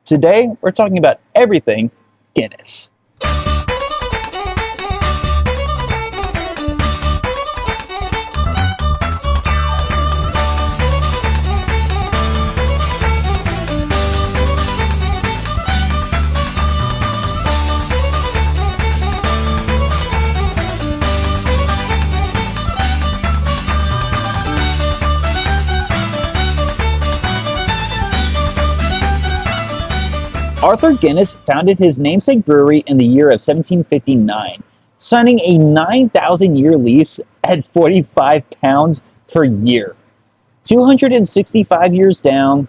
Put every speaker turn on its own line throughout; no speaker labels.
Today, we're talking about everything Guinness. Arthur Guinness founded his namesake brewery in the year of 1759, signing a 9,000-year lease at 45 pounds per year. 265 years down,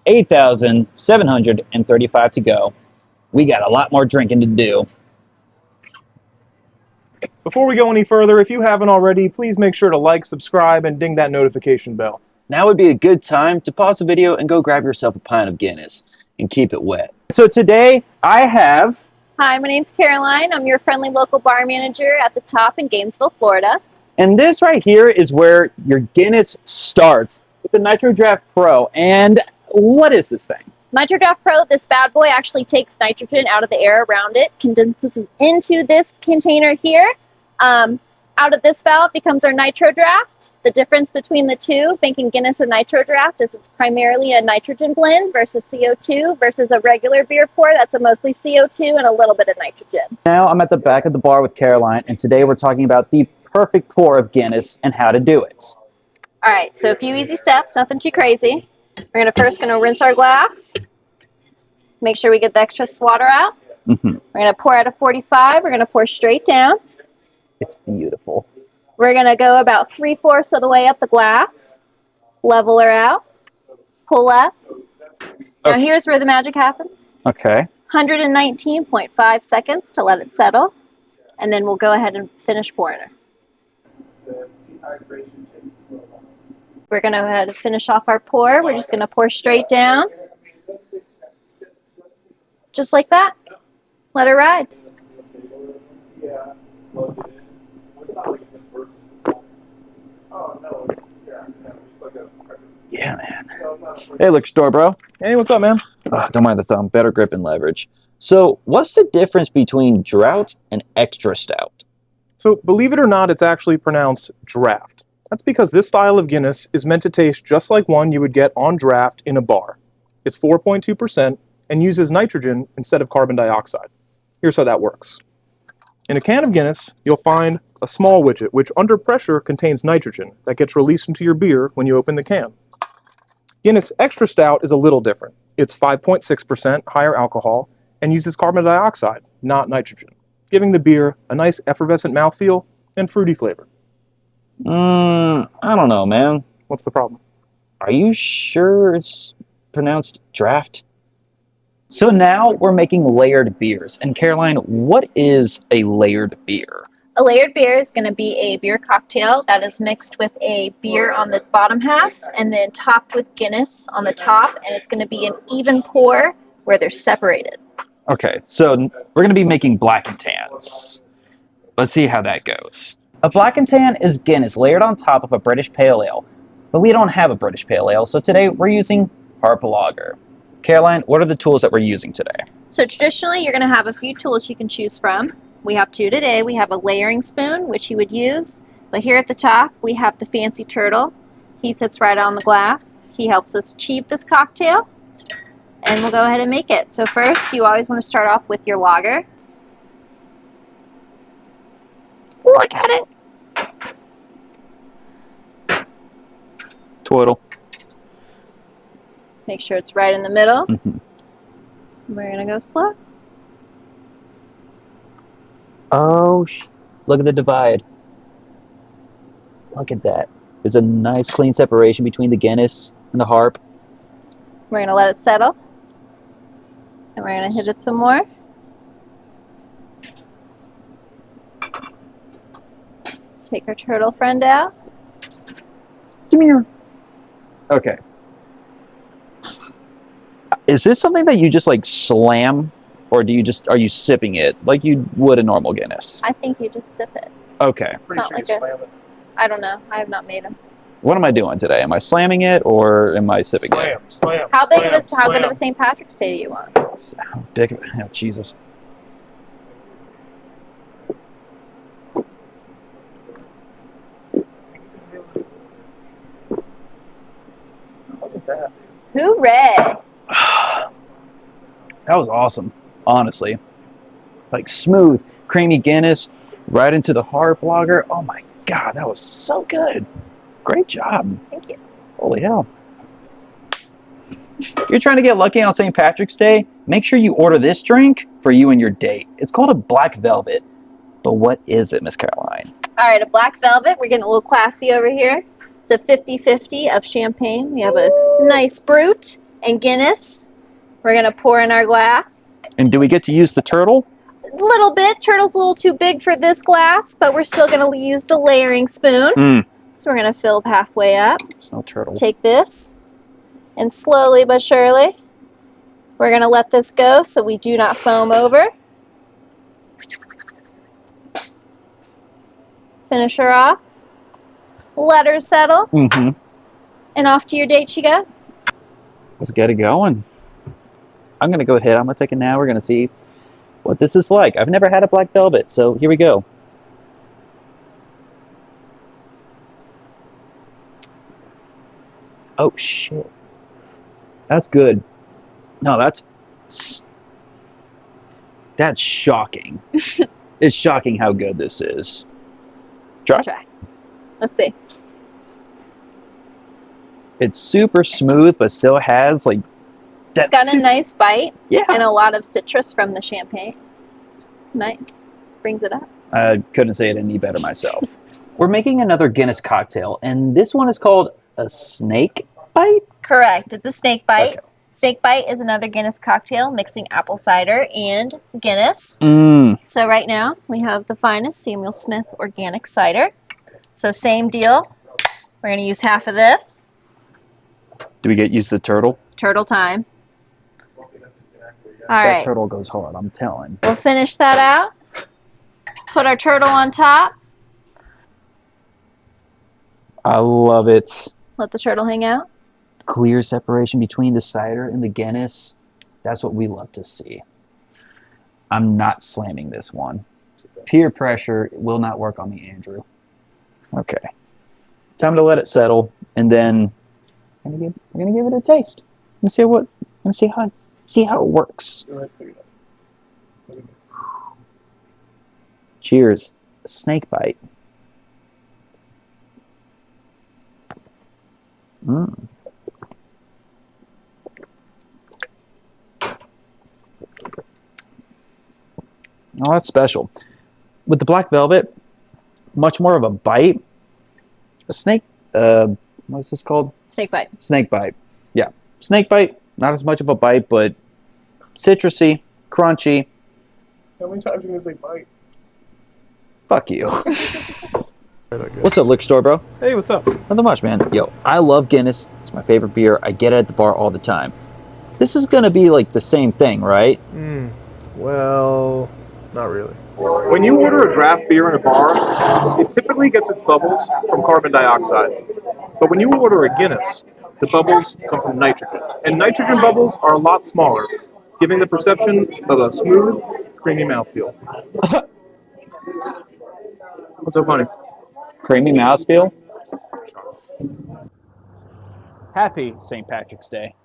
8,735 to go. We got a lot more drinking to do.
Before we go any further, if you haven't already, please make sure to like, subscribe, and ding that notification bell.
Now would be a good time to pause the video and go grab yourself a pint of Guinness and keep it wet. So today I have...
Hi, my name's Caroline. I'm your friendly local bar manager at the Top in Gainesville, Florida.
And this right here is where your Guinness starts with the Nitro Draft Pro. And what is this thing?
Nitro Draft Pro, this bad boy actually takes nitrogen out of the air around it, condenses into this container here. Out of this valve becomes our nitro draft. The difference between the two, making Guinness a nitro draft, is it's primarily a nitrogen blend versus CO2 versus a regular beer pour that's a mostly CO2 and a little bit of nitrogen.
Now I'm at the back of the bar with Caroline, and today we're talking about the perfect pour of Guinness and how to do it.
All right, so a few easy steps, nothing too crazy. We're first gonna rinse our glass. Make sure we get the excess water out. We're gonna pour out a 45. We're gonna pour straight down.
It's beautiful.
We're going to go about 3/4 of the way up the glass, level her out, pull up. Now here's where the magic happens.
Okay.
119.5 seconds to let it settle, and then we'll go ahead and finish pouring her. We're going to go ahead and finish off our pour. We're just going to pour straight down. Just like that. Let her ride.
Yeah, man. Hey, liquor store, bro.
Hey, what's up, man?
Don't mind the thumb. Better grip and leverage. So, what's the difference between drought and extra stout?
So, believe it or not, it's actually pronounced draft. That's because this style of Guinness is meant to taste just like one you would get on draft in a bar. It's 4.2% and uses nitrogen instead of carbon dioxide. Here's how that works. In a can of Guinness, you'll find a small widget, which under pressure contains nitrogen that gets released into your beer when you open the can. Guinness Extra Stout is a little different. It's 5.6% higher alcohol and uses carbon dioxide, not nitrogen, giving the beer a nice effervescent mouthfeel and fruity flavor.
I don't know, man.
What's the problem?
Are you sure it's pronounced draft? So now we're making layered beers. And Caroline, what is a layered beer?
A layered beer is going to be a beer cocktail that is mixed with a beer on the bottom half and then topped with Guinness on the top, and it's going to be an even pour where they're separated.
Okay, so we're going to be making black and tans. Let's see how that goes. A black and tan is Guinness layered on top of a British Pale Ale, but we don't have a British Pale Ale, so today we're using Harp Lager. Caroline, what are the tools that we're using today?
So traditionally, you're going to have a few tools you can choose from. We have two today. We have a layering spoon, which you would use. But here at the top, we have the fancy turtle. He sits right on the glass. He helps us achieve this cocktail. And we'll go ahead and make it. So first, you always want to start off with your lager. Look at it!
Twiddle.
Make sure it's right in the middle. We're going to go slow.
Oh, look at the divide. Look at that. There's a nice clean separation between the Guinness and the Harp.
We're going to let it settle. And we're going to hit it some more. Take our turtle friend out.
Come here. Okay. Is this something that you just like slam, or do you just are you sipping it like you would a normal Guinness?
I think you just sip it.
Okay.
It's not like a, I don't know. I have not made them.
What am I doing today? Am I slamming it or am I sipping it?
Slam.
How big of a, how good of a St. Patrick's Day do you want?
How big? Oh, Jesus.
Wasn't bad.
Hooray!
That was awesome, honestly. Like smooth, creamy Guinness, right into the hard blogger. Oh my God, that was so good. Great job.
Thank you.
Holy hell. If you're trying to get lucky on St. Patrick's Day, make sure you order this drink for you and your date. It's called a Black Velvet. But what is it, Miss Caroline?
All right, a Black Velvet. We're getting a little classy over here. It's a 50-50 of champagne. We have a nice Brut and Guinness. We're going to pour in our glass.
And do we get to use the turtle?
A little bit. Turtle's a little too big for this glass, but we're still going to use the layering spoon. So we're going to fill halfway up.
There's no turtle.
Take this, and slowly but surely, we're going to let this go so we do not foam over. Finish her off. Let her settle. And off to your date she goes.
Let's get it going. I'm going to go ahead. I'm going to take it now. We're going to see what this is like. I've never had a Black Velvet, so here we go. Oh, shit. That's good. No, that's shocking. It's shocking how good this is.
Try. Let's see.
It's super smooth, but still has like that.
It's got a nice bite.
Yeah.
And a lot of citrus from the champagne. It's nice. Brings it up.
I couldn't say it any better myself. We're making another Guinness cocktail, and this one is called a snake bite.
Correct. It's a snake bite.
Okay.
Snake bite is another Guinness cocktail mixing apple cider and Guinness. So right now we have the finest Samuel Smith organic cider. So same deal. We're going to use half of this.
Do we use the turtle?
Turtle time. All
That
right.
turtle goes hard, I'm telling.
We'll finish that out. Put our turtle on top.
I love it.
Let the turtle hang out.
Clear separation between the cider and the Guinness. That's what we love to see. I'm not slamming this one. Peer pressure will not work on me, Andrew. Okay. Time to let it settle, and then we're gonna give it a taste. Let's see how it works. Cheers. Snake bite. Oh, that's special. With the Black Velvet, much more of a bite. A snake, what's this called?
Snake bite.
Snake bite. Yeah. Snake bite, not as much of a bite, but citrusy, crunchy.
How many times are you going to say bite?
Fuck you. What's up, liquor store, bro?
Hey, what's up?
Nothing much, man. Yo, I love Guinness. It's my favorite beer. I get it at the bar all the time. This is going to be like the same thing, right?
Well, not really. When you order a draft beer in a bar, it typically gets its bubbles from carbon dioxide. But when you order a Guinness, the bubbles come from nitrogen. And nitrogen bubbles are a lot smaller, giving the perception of a smooth, creamy mouthfeel. What's so funny?
Creamy mouthfeel. Happy St. Patrick's Day.